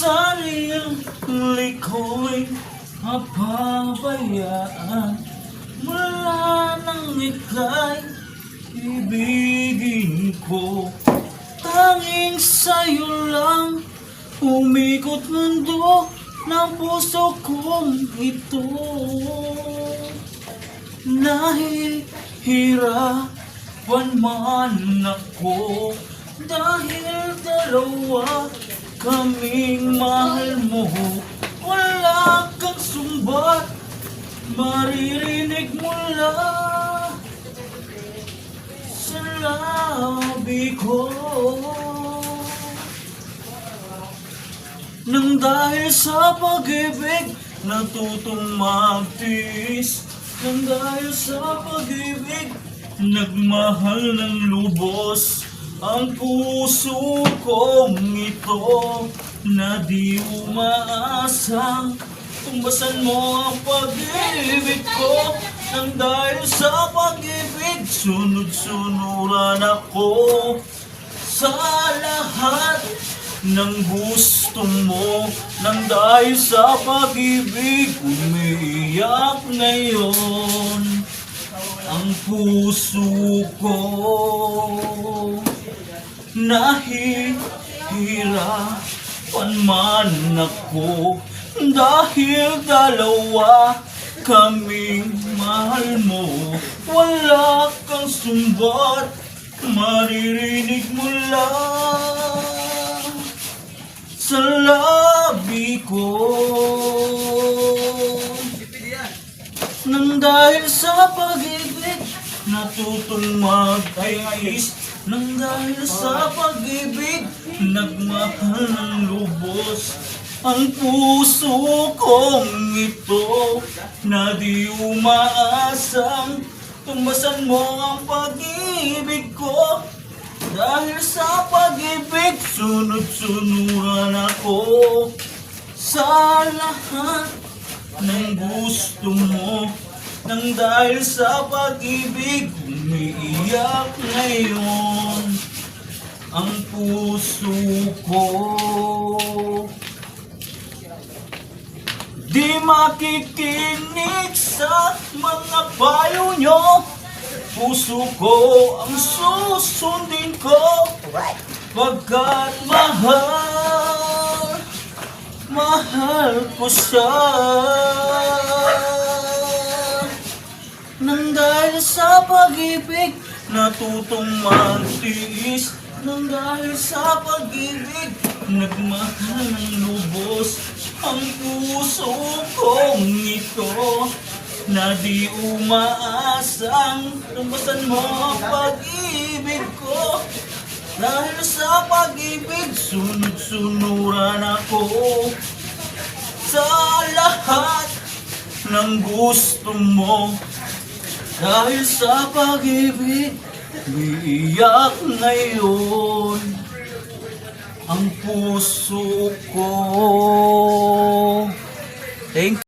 sarili ko'y mapabayaan. Mula nang ika'y ibigin ko, tanging sa'yo lang umikot mundo ng puso kong ito. Nahihirapan man ako dahil dalawa kaming mahal mo. Wala kang sumbat, maririnig mula sa labi ko. Nang dahil sa pag-ibig natutong magtiis, nang dahil sa pag-ibig nagmahal ng lubos ang puso kong ito, na di umaasang tumbasan mo ang pag-ibig ko. Nang dahil sa pag-ibig sunod-sunuran ako sa lahat ng gusto mo. Nang dahil sa pag-ibig umiiyak ngayon ang puso ko. Nahihirapan man ako dahil dalawa kaming mahal mo. Wala kang sumbat, maririnig mula sa labi ko. Nang dahil sa pag-ibig natutong magtiis, nang dahil sa pag-ibig nagmahal ng lubos ang puso kong ito, na di umaasang tumbasan mo ang pag-ibig ko. Dahil sa pag-ibig sunod-sunuran ako sa lahat ng gusto mo. Nang dahil sa pag-ibig umiiyak ngayon ang puso ko. Di makikinig sa mga payo nyo, puso ko ang susundin ko, pagkat mahal ko siya. Nang dahil sa pag-ibig natutong magtiis, nang dahil sa pag-ibig nagmahal ng lubos ang puso kong ito, na di umaasang tumbasan mo ang pag-ibig ko. Dahil sa pag-ibig sunod-sunuran ako sa lahat ng gusto mo. Dahil sa pag-ibig umiiyak ngayon ang puso ko. Thank you.